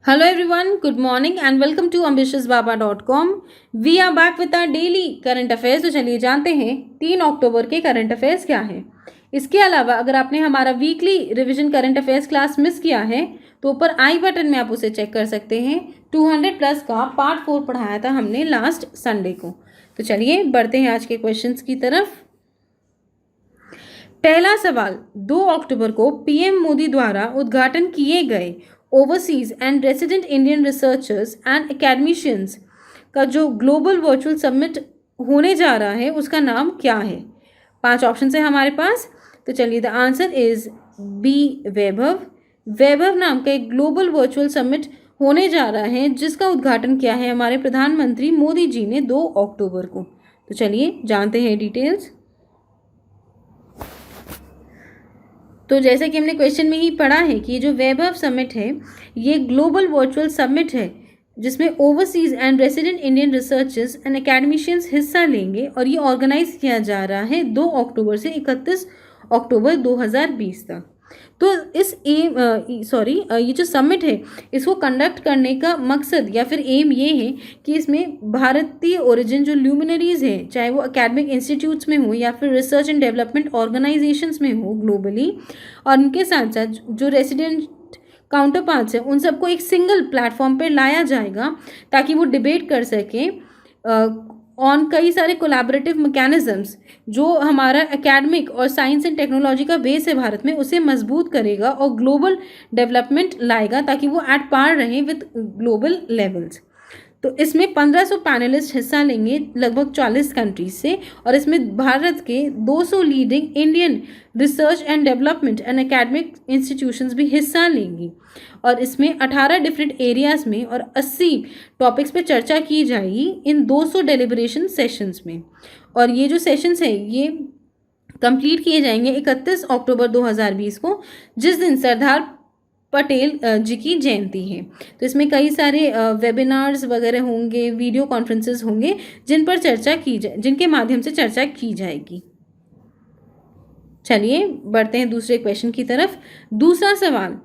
Hello everyone, good morning and welcome to ambitiousbaba.com. We are back with our daily current affairs. तो चलिए जानते हैं 3 अक्टूबर के current affairs क्या हैं। इसके अलावा अगर आपने हमारा weekly revision current affairs class miss किया है तो ऊपर आई बटन में आप उसे चेक कर सकते हैं। 200 प्लस का पार्ट 4 पढ़ाया था हमने लास्ट संडे को। तो चलिए बढ़ते हैं आज के क्वेश्चंस की तरफ। पहला सवाल, 2 अक्टूबर को पीएम मोदी द्वारा उद्घाटन किए गए overseas and resident Indian researchers and academicians का जो ग्लोबल वर्चुअल समिट होने जा रहा है उसका नाम क्या है। 5 ऑप्शन है हमारे पास। तो चलिए द आंसर इज बी, वैभव। वैभव नाम का एक ग्लोबल वर्चुअल समिट होने जा रहा है जिसका उद्घाटन किया है हमारे प्रधानमंत्री मोदी जी ने 2 अक्टूबर को। तो चलिए जानते हैं डिटेल्स। तो जैसा कि हमने क्वेश्चन में ही पढ़ा है कि ये जो वैभव समिट है ये ग्लोबल वर्चुअल समिट है जिसमें overseas and resident Indian researchers and academicians हिस्सा लेंगे और ये ऑर्गेनाइज किया जा रहा है 2 अक्टूबर से 31 अक्टूबर 2020 तक। तो इस ये जो समिट है इसको कंडक्ट करने का मकसद या फिर एम ये है कि इसमें भारतीय ओरिजिन जो ल्यूमिनरीज हैं, चाहे वो एकेडमिक इंस्टीट्यूट्स में हो या फिर रिसर्च एंड डेवलपमेंट ऑर्गेनाइजेशंस में हो ग्लोबली, और उनके साथ साथ जो रेसिडेंट काउंटर पार्ट्स हैं उन सबको एक सिंगल प्लेटफॉर्म पर लाया जाएगा ताकि वो डिबेट कर सकें ऑन कई सारे कोलैबोरेटिव मैकेनिज्म्स जो हमारा एकेडमिक और साइंस एंड टेक्नोलॉजी का बेस है भारत में उसे मजबूत करेगा और ग्लोबल डेवलपमेंट लाएगा ताकि वो एट पार रहें विद ग्लोबल लेवल्स। तो इसमें 1500 पैनलिस्ट हिस्सा लेंगे लगभग 40 कंट्रीज से, और इसमें भारत के 200 leading Indian research and development and academic institutions भी हिस्सा लेंगी। और इसमें 18 डिफरेंट एरियाज़ में और 80 टॉपिक्स पे चर्चा की जाएगी इन 200 डेलिब्रेशन सेशंस में। और ये जो सेशंस हैं ये कंप्लीट किए जाएंगे 31 अक्टूबर 2020 को, जिस दिन सरदार पटेल जी की जयंती है। तो इसमें कई सारे वेबिनार्स वगैरह होंगे, वीडियो कॉन्फ्रेंसेस होंगे जिनके माध्यम से चर्चा की जाएगी। चलिए बढ़ते हैं दूसरे क्वेश्चन की तरफ। दूसरा सवाल,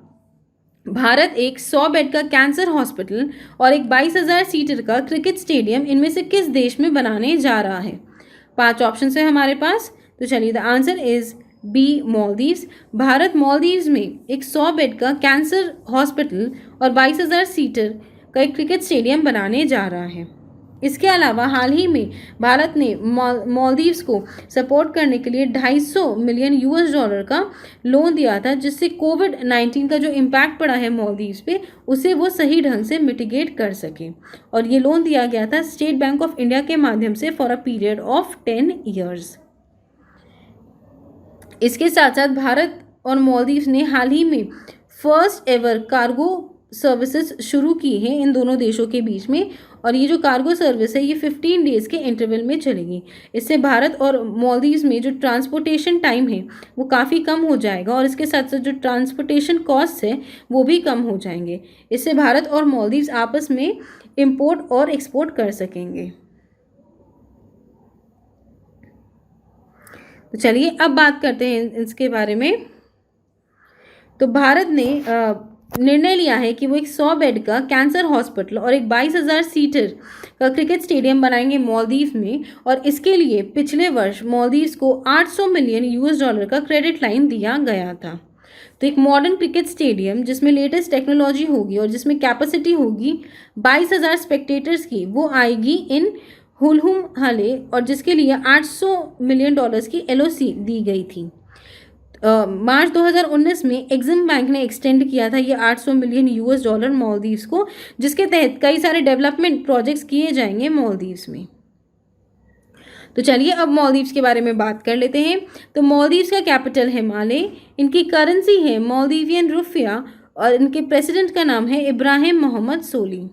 भारत एक 100 बेड का कैंसर हॉस्पिटल और एक 22,000 सीटर का क्रिकेट स्टेडियम इनमें से किस देश में बनाने जा रहा है। 5 ऑप्शन है हमारे पास। तो चलिए the answer is B, Maldives. Bharat Maldives में एक 100 बेड का कैंसर हॉस्पिटल और 22,000 सीटर का एक क्रिकेट स्टेडियम बनाने जा रहा है। इसके अलावा हाल ही में भारत ने मालदीव्स को सपोर्ट करने के लिए $250 मिलियन का लोन दिया था, जिससे कोविड-19 का जो इम्पैक्ट पड़ा है मालदीव्स पे उसे वो सही ढंग से मिटिगेट कर सके। और ये लोन दिया गया था स्टेट बैंक ऑफ इंडिया के माध्यम से for a period of 10 years. इसके साथ साथ भारत और मालदीव्स ने हाल ही में फर्स्ट एवर कार्गो सर्विसेज शुरू की हैं इन दोनों देशों के बीच में, और ये जो कार्गो सर्विस है ये 15 डेज़ के इंटरवल में चलेगी। इससे भारत और मालदीव्स में जो ट्रांसपोर्टेशन टाइम है वो काफ़ी कम हो जाएगा, और इसके साथ साथ जो ट्रांसपोर्टेशन कॉस्ट है वो भी कम हो जाएंगे। इससे भारत और मालदीव्स आपस में इंपोर्ट और एक्सपोर्ट कर सकेंगे। तो चलिए अब बात करते हैं इसके बारे में। तो भारत ने निर्णय लिया है कि वो एक 100 बेड का कैंसर हॉस्पिटल और एक 22,000 सीटर का क्रिकेट स्टेडियम बनाएंगे मालदीव में, और इसके लिए पिछले वर्ष मालदीव्स को $800 मिलियन का क्रेडिट लाइन दिया गया था। तो एक मॉडर्न क्रिकेट स्टेडियम जिसमें लेटेस्ट टेक्नोलॉजी होगी और जिसमें कैपेसिटी होगी 22,000 स्पेक्टेटर्स की, वो आएगी इन हुलहुम हले, और जिसके लिए $800 मिलियन की LOC दी गई थी। मार्च 2019 में एग्जिम बैंक ने एक्सटेंड किया था ये $800 मिलियन मालदीव्स को, जिसके तहत कई सारे डेवलपमेंट प्रोजेक्ट्स किए जाएंगे मालदीव्स में। तो चलिए अब मालदीव्स के बारे में बात कर लेते हैं। तो मालदीव्स का कैपिटल है माले, इनकी करेंसी है मालदीवियन रुपया, और इनके प्रेसिडेंट का नाम है इब्राहिम मोहम्मद सोली।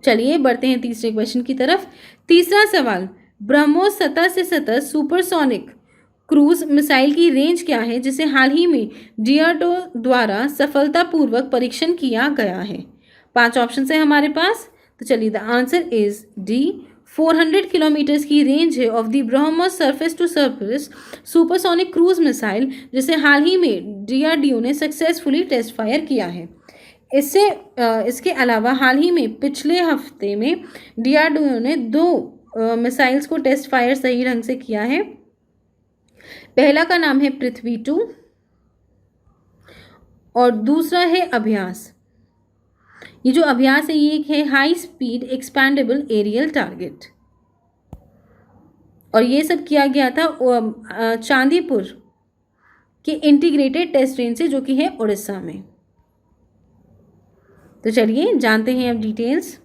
चलिए बढ़ते हैं तीसरे क्वेश्चन की तरफ। तीसरा सवाल, ब्रह्मोस सतह से सतह सुपरसोनिक क्रूज मिसाइल की रेंज क्या है जिसे हाल ही में DRDO द्वारा सफलतापूर्वक परीक्षण किया गया है। 5 ऑप्शन है हमारे पास। तो चलिए the answer is D, 400 kilometres की रेंज है of the BrahMos surface to surface supersonic cruise missile, जिसे हाल ही में DRDO ने सक्सेसफुली टेस्ट फायर किया है। इसके अलावा हाल ही में पिछले हफ्ते में DRDO ने 2 मिसाइल्स को टेस्ट फायर सही ढंग से किया है। पहला का नाम है पृथ्वी-2 और दूसरा है अभ्यास। ये जो अभ्यास है ये एक है high speed expendable aerial target, और ये सब किया गया था चांदीपुर के इंटीग्रेटेड टेस्ट रेंज से, जो कि है उड़ीसा में। तो चलिए जानते हैं अब डिटेल्स।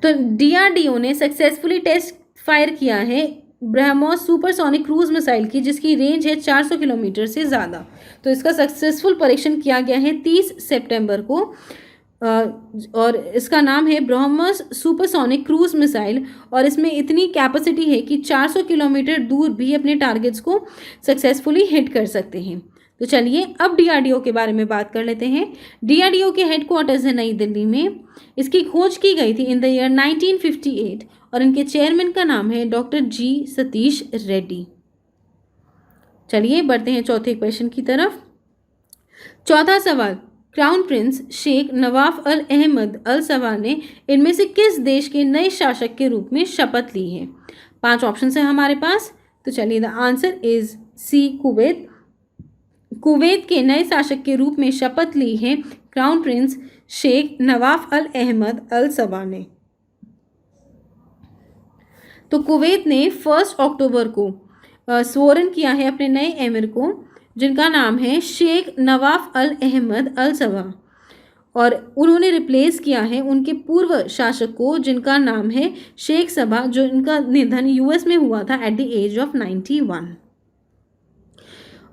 तो DRDO ने सक्सेसफुली टेस्ट फायर किया है ब्रह्मोस सुपरसोनिक क्रूज मिसाइल की, जिसकी रेंज है 400 किलोमीटर से ज़्यादा। तो इसका सक्सेसफुल परीक्षण किया गया है 30 सितंबर को, और इसका नाम है ब्रह्मोस सुपरसोनिक क्रूज मिसाइल, और इसमें इतनी कैपेसिटी है कि 400 किलोमीटर दूर भी अपने टारगेट्स को सक्सेसफुली हिट कर सकते हैं। तो चलिए अब DRDO के बारे में बात कर लेते हैं। DRDO के हेडक्वार्टर्स है नई दिल्ली में। इसकी खोज की गई थी इन द ईयर 1958 और इनके चेयरमैन का नाम है डॉक्टर G सतीश रेड्डी। चलिए बढ़ते हैं चौथे क्वेश्चन की तरफ। चौथा सवाल, crown prince Sheikh Nawaf Al Ahmad Al Sabah ने इनमें से किस देश के नए शासक के रूप में शपथ ली है? 5 ऑप्शन है हमारे पास। तो चलिए the answer is C, Kuwait. Kuwait के नए शासक के रूप में शपथ ली है crown prince Sheikh Nawaf Al Ahmad Al Sabah ने। तो कुवैत ने 1 अक्टूबर को स्वर्ण किया है अपने नए एमिर को, जिनका नाम है Sheikh Nawaf Al Ahmad Al सबा, और उन्होंने रिप्लेस किया है उनके पूर्व शासक को, जिनका नाम है शेख सबा, जो इनका निधन US में हुआ था एट द एज ऑफ 91।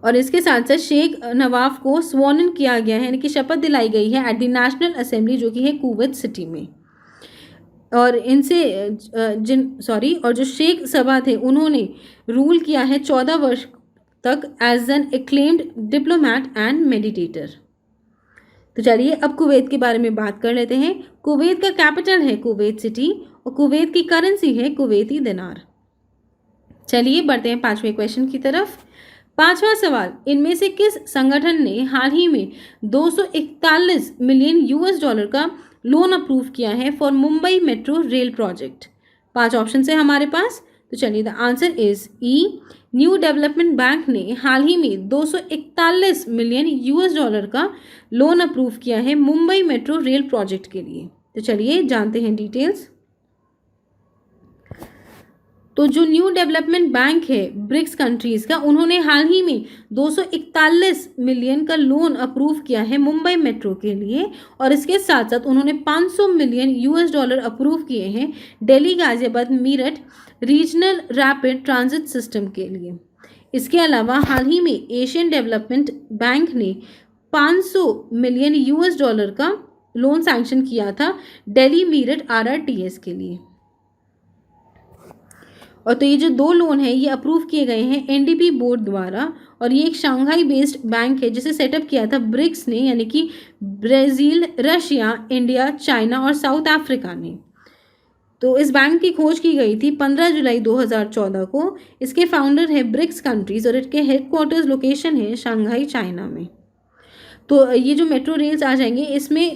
और इसके साथ साथ शेख नवाफ को स्वर्ण किया गया है, यानी कि शपथ दिलाई गई है एट द नेशनल असेंबली, जो कि है कुवैत सिटी में। और और जो शेख सबा थे उन्होंने रूल किया है 14 वर्ष तक as an acclaimed diplomat and meditator. तो चलिए अब कुवैत के बारे में बात कर लेते हैं। कुवैत का कैपिटल है कुवैत सिटी और कुवैत की करेंसी है कुवैती दिनार। चलिए बढ़ते हैं 5वें क्वेश्चन की तरफ। 5वां सवाल, इनमें से किस संगठन ने हाल ही में 241 मिलियन $US का लोन अप्रूव किया है for Mumbai metro rail project? 5 option है हमारे पास। तो चलिए the answer is E, new development bank ने हाल ही में 241 मिलियन $US का लोन अप्रूव किया है मुंबई मेट्रो रेल प्रोजेक्ट के लिए। तो चलिए जानते हैं डिटेल्स। तो जो न्यू डेवलपमेंट बैंक है ब्रिक्स कंट्रीज़ का, उन्होंने हाल ही में 241 मिलियन का लोन अप्रूव किया है मुंबई मेट्रो के लिए, और इसके साथ साथ उन्होंने 500 मिलियन $US अप्रूव किए हैं Delhi Ghaziabad Meerut regional rapid transit system के लिए। इसके अलावा हाल ही में एशियन डेवलपमेंट बैंक ने 500 मिलियन $US का लोन सैंक्शन किया था दिल्ली मीरठ RRTS के लिए। और तो ये जो 2 लोन है ये अप्रूव किए गए हैं NDB बोर्ड द्वारा, और ये एक शंघाई बेस्ड बैंक है जिसे सेटअप किया था ब्रिक्स ने, यानी कि ब्राज़ील, रशिया, इंडिया, चाइना और साउथ अफ्रीका ने। तो इस बैंक की खोज की गई थी 15 जुलाई 2014 को। इसके फाउंडर है ब्रिक्स कंट्रीज़ और इसके हेडक्वार्टर्स लोकेशन है शंघाई, चाइना में। तो ये जो मेट्रो रेल्स आ जाएंगे, इसमें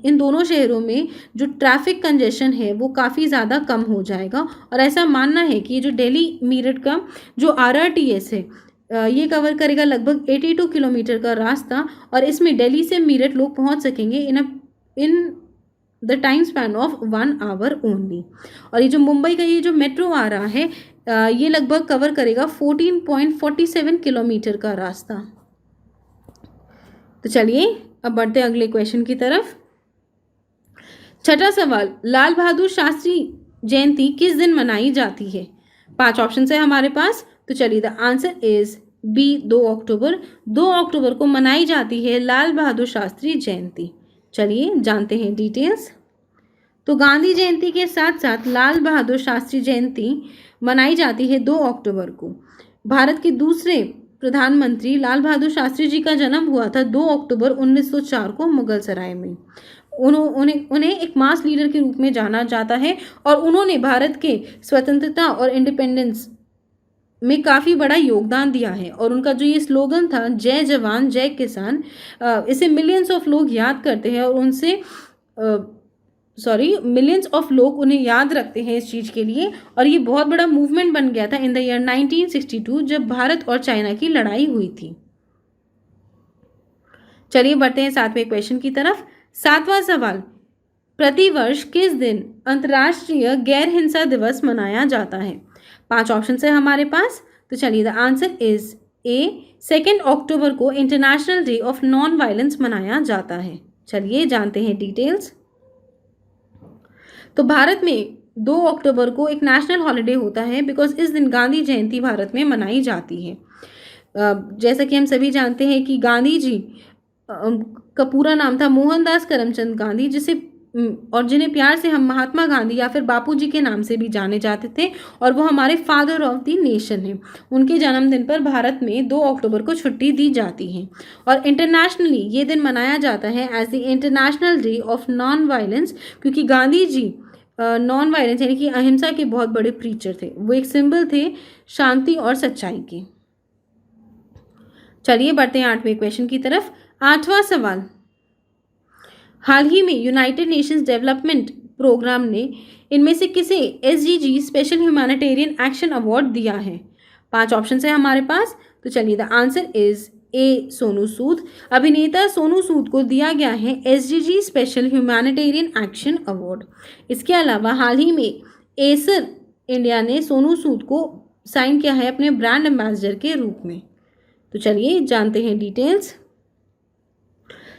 इन दोनों शहरों में जो ट्रैफिक कंजेशन है वो काफ़ी ज़्यादा कम हो जाएगा, और ऐसा मानना है कि ये जो दिल्ली मीरठ का जो RRTS है ये कवर करेगा लगभग 82 किलोमीटर का रास्ता, और इसमें दिल्ली से मीरठ लोग पहुंच सकेंगे in the time span of 1 hour only. और ये जो मुंबई का ये जो मेट्रो आ रहा है ये लगभग कवर करेगा 14.47 किलोमीटर का रास्ता। तो चलिए अब बढ़ते अगले क्वेश्चन की तरफ। 6ठा सवाल, लाल बहादुर शास्त्री जयंती किस दिन मनाई जाती है? 5 ऑप्शन है हमारे पास। तो चलिए द आंसर इज बी, 2 अक्टूबर। 2 अक्टूबर को मनाई जाती है लाल बहादुर शास्त्री जयंती। चलिए जानते हैं डिटेल्स। तो गांधी जयंती के साथ साथ लाल बहादुर शास्त्री जयंती मनाई जाती है 2 अक्टूबर को। भारत के दूसरे प्रधानमंत्री लाल बहादुर शास्त्री जी का जन्म हुआ था 2 अक्टूबर 1904 को मुगल सराय में। उन्हें एक मास लीडर के रूप में जाना जाता है, और उन्होंने भारत के स्वतंत्रता और इंडिपेंडेंस में काफ़ी बड़ा योगदान दिया है। और उनका जो ये स्लोगन था, जय जवान जय किसान, इसे मिलियंस ऑफ लोग याद करते हैं और उनसे मिलियंस ऑफ लोग उन्हें याद रखते हैं इस चीज़ के लिए। और ये बहुत बड़ा मूवमेंट बन गया था इन द ईयर 1962 जब भारत और चाइना की लड़ाई हुई थी। चलिए बढ़ते हैं 7वें क्वेश्चन की तरफ। 7वां सवाल, प्रतिवर्ष किस दिन अंतर्राष्ट्रीय गैर हिंसा दिवस मनाया जाता है? 5 ऑप्शन है हमारे पास। तो चलिए, द आंसर इज ए, 2 अक्टूबर को international day of non violence मनाया जाता है। चलिए जानते हैं डिटेल्स। तो भारत में 2 अक्टूबर को एक नेशनल हॉलिडे होता है बिकॉज इस दिन गांधी जयंती भारत में मनाई जाती है। जैसा कि हम सभी जानते हैं कि गांधी जी का पूरा नाम था मोहनदास करमचंद गांधी, और जिन्हें प्यार से हम महात्मा गांधी या फिर बापूजी के नाम से भी जाने जाते थे, और वो हमारे फादर ऑफ द नेशन हैं। उनके जन्मदिन पर भारत में 2 अक्टूबर को छुट्टी दी जाती है और इंटरनेशनली ये दिन मनाया जाता है as the international day of non violence, क्योंकि गांधी जी नॉन वायलेंस यानी कि अहिंसा के बहुत बड़े प्रीचर थे। वो एक सिंबल थे शांति और सच्चाई के। चलिए बढ़ते हैं 8वें क्वेश्चन की तरफ। 8वां सवाल, हाल ही में यूनाइटेड नेशंस डेवलपमेंट प्रोग्राम ने इनमें से किसे SDG special humanitarian action award दिया है? 5 ऑप्शन है हमारे पास। तो चलिए, the answer is A, Sonu Sood. अभिनेता सोनू सूद को दिया गया है SDG special humanitarian action award. इसके अलावा हाल ही में एसर इंडिया ने सोनू सूद को साइन किया है अपने ब्रांड एम्बेसडर के रूप में। तो चलिए जानते हैं डिटेल्स।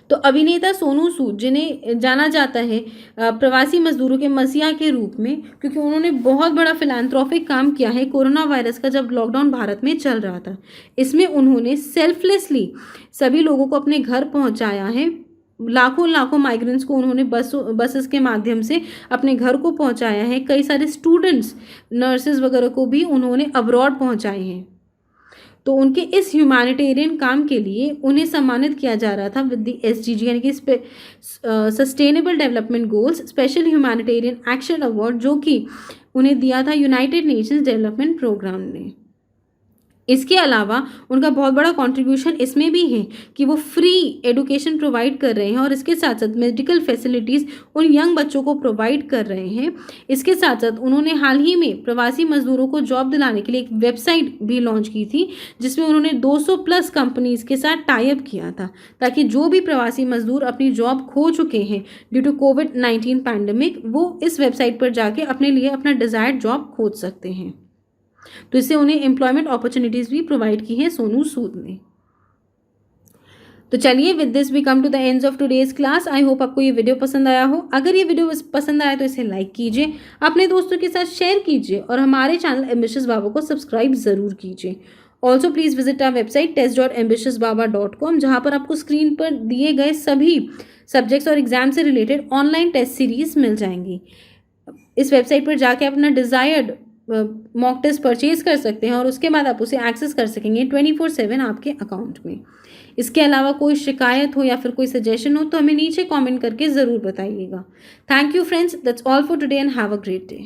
तो अभिनेता सोनू सूद, जिन्हें जाना जाता है प्रवासी मजदूरों के मसीहा के रूप में, क्योंकि उन्होंने बहुत बड़ा फिलैंथ्रोपिक काम किया है कोरोना वायरस का जब लॉकडाउन भारत में चल रहा था। इसमें उन्होंने सेल्फलेसली सभी लोगों को अपने घर पहुंचाया है। लाखों माइग्रेंट्स को उन्होंने बसेस के माध्यम से अपने घर को पहुंचाया है। कई सारे स्टूडेंट्स, नर्सेज वगैरह को भी उन्होंने अब्रॉड पहुंचाए हैं। तो उनके इस ह्यूमैनिटेरियन काम के लिए उन्हें सम्मानित किया जा रहा था विद द एसडीजी यानी कि sustainable development goals special humanitarian action award, जो कि उन्हें दिया था यूनाइटेड नेशंस डेवलपमेंट प्रोग्राम ने। इसके अलावा उनका बहुत बड़ा कंट्रीब्यूशन इसमें भी है कि वो फ्री एजुकेशन प्रोवाइड कर रहे हैं और इसके साथ साथ मेडिकल फैसिलिटीज़ उन यंग बच्चों को प्रोवाइड कर रहे हैं। इसके साथ साथ उन्होंने हाल ही में प्रवासी मजदूरों को जॉब दिलाने के लिए एक वेबसाइट भी लॉन्च की थी, जिसमें उन्होंने 200+ कंपनीज़ के साथ टाई अप किया था, ताकि जो भी प्रवासी मजदूर अपनी जॉब खो चुके हैं ड्यू टू कोविड-19 पैंडमिक, वो इस वेबसाइट पर जाके अपने लिए अपना डिज़ायर्ड जॉब खोज सकते हैं। तो इससे उन्हें एम्प्लॉयमेंट अपॉर्चुनिटीज भी प्रोवाइड की है सोनू सूद ने। तो चलिए, with this we come to the end of today's class. I hope आपको ये वीडियो पसंद आया हो। अगर ये वीडियो पसंद आया तो इसे लाइक कीजिए, अपने दोस्तों के साथ शेयर कीजिए और हमारे चैनल एम्बिशियस बाबा को सब्सक्राइब जरूर कीजिए। Also please visit our website test.ambitiousbaba.com, जहाँ पर आपको स्क्रीन पर दिए गए सभी सब्जेक्ट्स और एग्जाम से रिलेटेड ऑनलाइन टेस्ट सीरीज मिल जाएंगी। इस वेबसाइट पर जाके अपना डिजायर्ड मॉक टेस्ट परचेज कर सकते हैं और उसके बाद आप उसे एक्सेस कर सकेंगे 24/7 आपके अकाउंट में। इसके अलावा कोई शिकायत हो या फिर कोई सजेशन हो तो हमें नीचे कमेंट करके ज़रूर बताइएगा। Thank you friends, that's all for today and have a great day.